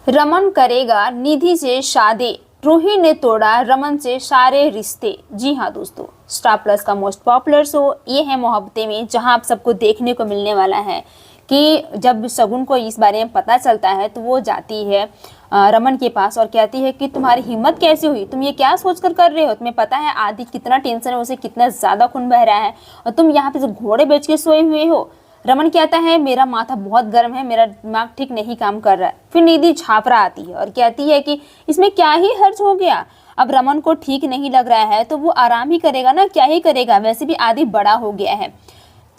रमन करेगा निधि से शादी, रूही ने तोड़ा रमन से सारे रिश्ते। जी हाँ दोस्तों, स्टार प्लस का मोस्ट पॉपुलर शो ये है मोहब्बतें में, जहाँ आप सबको देखने को मिलने वाला है कि जब शगुन को इस बारे में पता चलता है तो वो जाती है रमन के पास और कहती है कि तुम्हारी हिम्मत कैसे हुई, तुम ये क्या सोचकर कर रहे हो, तुम्हें पता है आदि कितना टेंशन है, उसे कितना ज़्यादा खून बह रहा है और तुम यहाँ पे घोड़े बेच के सोए हुए हो। रमन कहता है मेरा माथा बहुत गर्म है, मेरा दिमाग ठीक नहीं काम कर रहा है। फिर निधि छापरा आती है और कहती है कि इसमें क्या ही हर्ज हो गया, अब रमन को ठीक नहीं लग रहा है तो वो आराम ही करेगा ना, क्या ही करेगा, वैसे भी आदि बड़ा हो गया है।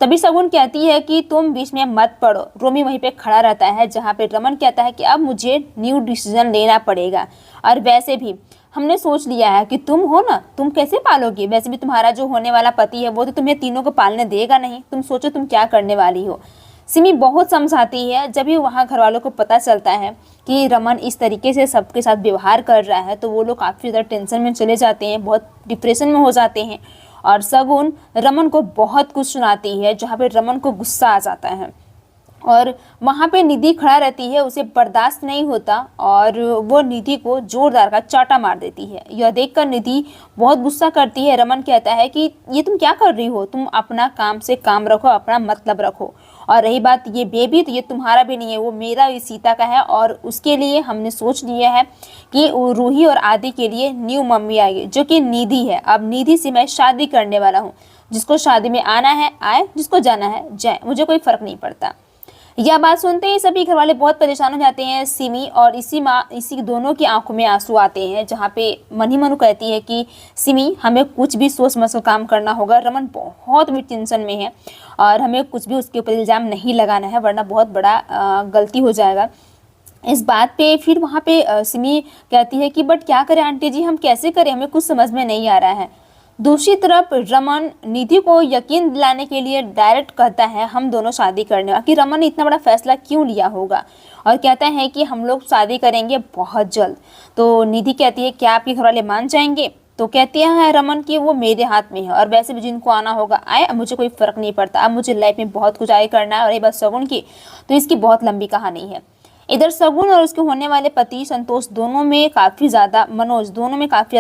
तभी शगुन कहती है कि तुम बीच में मत पड़ो। रोमी वहीं पे खड़ा रहता है जहाँ पे रमन कहता है कि अब मुझे न्यू डिसीजन लेना पड़ेगा, और वैसे भी हमने सोच लिया है कि तुम हो ना, तुम कैसे पालोगे, वैसे भी तुम्हारा जो होने वाला पति है वो तो तुम्हें तीनों को पालने देगा नहीं, तुम सोचो तुम क्या करने वाली हो। सिमी बहुत समझाती है। जब भी वहाँ घर वालों को पता चलता है कि रमन इस तरीके से सबके साथ व्यवहार कर रहा है तो वो लोग काफ़ी ज़्यादा टेंशन में चले जाते हैं, बहुत डिप्रेशन में हो जाते हैं। और शगुन रमन को बहुत कुछ सुनाती है जहाँ पे रमन को गुस्सा आ जाता है और वहाँ पे निधि खड़ा रहती है, उसे बर्दाश्त नहीं होता और वो निधि को जोरदार का चाटा मार देती है। यह देखकर निधि बहुत गुस्सा करती है। रमन कहता है कि ये तुम क्या कर रही हो, तुम अपना काम से काम रखो, अपना मतलब रखो, और रही बात ये बेबी तो ये तुम्हारा भी नहीं है, वो मेरा ही सीता का है, और उसके लिए हमने सोच लिया है कि रूही और आदि के लिए न्यू मम्मी आएगी जो कि निधि है। अब निधि से मैं शादी करने वाला हूँ, जिसको शादी में आना है आए, जिसको जाना है जाए, मुझे कोई फर्क नहीं पड़ता। यह बात सुनते ही सभी घर वाले बहुत परेशान हो जाते हैं। सिमी और इसी दोनों की आंखों में आंसू आते हैं, जहाँ पे मनी मनु कहती है कि सिमी हमें कुछ भी सोच समझ कर काम करना होगा, रमन बहुत भी टेंशन में है और हमें कुछ भी उसके ऊपर इल्ज़ाम नहीं लगाना है वरना बहुत बड़ा गलती हो जाएगा। इस बात पे फिर वहाँ पे सिमी कहती है कि बट क्या करें आंटी जी, हम कैसे करें, हमें कुछ समझ में नहीं आ रहा है। दूसरी तरफ रमन निधि को यकीन दिलाने के लिए डायरेक्ट कहता है हम दोनों शादी करने वाले, कि रमन ने इतना बड़ा फैसला क्यों लिया होगा, और कहता है कि हम लोग शादी करेंगे बहुत जल्द। तो निधि कहती है क्या आपके घर वाले मान जाएंगे, तो कहती है रमन कि वो मेरे हाथ में है और वैसे भी जिनको आना होगा आए, मुझे कोई फर्क नहीं पड़ता, अब मुझे लाइफ में बहुत कुछ आगे करना है। और ये बात शगुन की तो इसकी बहुत लंबी कहानी है। इधर शगुन और उसके होने वाले पति संतोष दोनों में काफ़ी ज़्यादा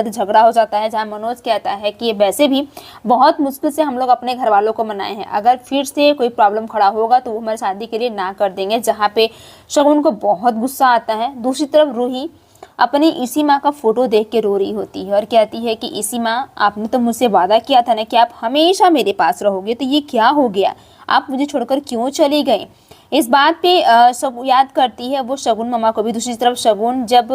झगड़ा हो जाता है, जहां मनोज कहता है कि वैसे भी बहुत मुश्किल से हम लोग अपने घर वालों को मनाए हैं, अगर फिर से कोई प्रॉब्लम खड़ा होगा तो वो हमारी शादी के लिए ना कर देंगे, जहाँ पे शगुन को बहुत गुस्सा आता है। दूसरी तरफ रूही अपनी इसी माँ का फोटो देख के रो रही होती है और कहती है कि इसी माँ आपने तो मुझसे वादा किया था ना कि आप हमेशा मेरे पास रहोगे, तो ये क्या हो गया, आप मुझे छोड़कर क्यों चली गई। इस बात पे सब याद करती है वो शगुन मामा को भी। दूसरी तरफ शगुन जब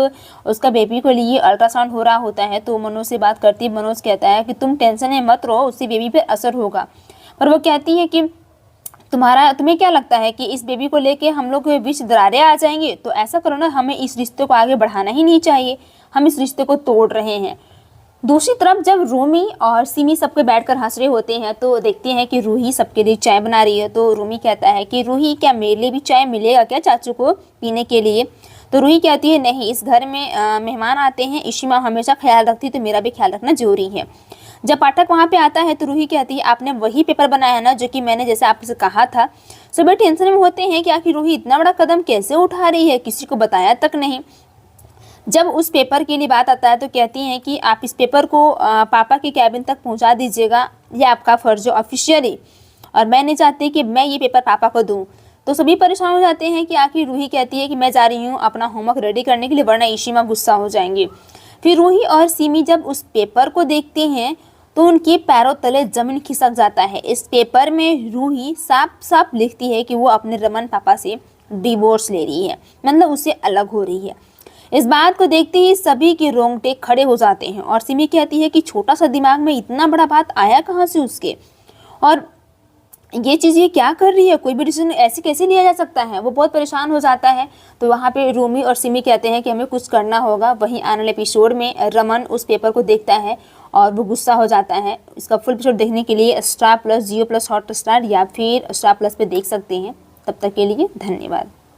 उसका बेबी को लिए अल्ट्रासाउंड हो रहा होता है तो मनोज से बात करती है। मनोज कहता है कि तुम टेंशन में मत रहो, उससे बेबी पे असर होगा, पर वो कहती है कि तुम्हें क्या लगता है कि इस बेबी को लेके हम लोग के बीच दरारें आ जाएंगे, तो ऐसा करो ना, हमें इस रिश्ते को आगे बढ़ाना ही नहीं चाहिए, हम इस रिश्ते को तोड़ रहे हैं। दूसरी तरफ जब रूमी और सिमी सबके बैठकर हंस रहे होते हैं तो देखते हैं कि रूही सबके लिए चाय बना रही है। तो रूमी कहता है कि रूही क्या मेरे लिए भी चाय मिलेगा क्या चाचू को पीने के लिए। तो रूही कहती है नहीं, इस घर में मेहमान आते हैं, इसी माँ हमेशा ख्याल रखती है तो मेरा भी ख्याल रखना जरूरी है। जब पाठक वहाँ पे आता है तो रूही कहती है आपने वही पेपर बनाया है ना जो कि मैंने जैसे आपसे कहा था। सभी टेंशन में होते हैं कि आखिर रूही इतना बड़ा कदम कैसे उठा रही है, किसी को बताया तक नहीं। जब उस पेपर के लिए बात आता है तो कहती हैं कि आप इस पेपर को पापा के कैबिन तक पहुंचा दीजिएगा, ये आपका फ़र्ज है ऑफिशियली, और मैं नहीं चाहती कि मैं ये पेपर पापा को दूं। तो सभी परेशान हो जाते हैं कि आखिर रूही कहती है कि मैं जा रही हूँ अपना होमवर्क रेडी करने के लिए वरना इशिमा गुस्सा हो जाएंगे। फिर रूही और सिमी जब उस पेपर को देखते हैं तो उनके पैरों तले जमीन खिसक जाता है। इस पेपर में रूही साफ साफ लिखती है कि वो अपने रमन पापा से डिवोर्स ले रही है, मतलब उससे अलग हो रही है। इस बात को देखते ही सभी के रोंगटे खड़े हो जाते हैं और सिमी कहती है कि छोटा सा दिमाग में इतना बड़ा बात आया कहाँ से उसके, और ये चीज़ ये क्या कर रही है, कोई भी डिसीजन ऐसे कैसे लिया जा सकता है। वो बहुत परेशान हो जाता है। तो वहाँ पे रूमी और सिमी कहते हैं कि हमें कुछ करना होगा। वहीं आने वाले एपिसोड में रमन उस पेपर को देखता है और वो गुस्सा हो जाता है। इसका फुल एपिसोड देखने के लिए स्टार प्लस, जियो प्लस, हॉटस्टार या फिर स्टार प्लस पे देख सकते हैं। तब तक के लिए धन्यवाद।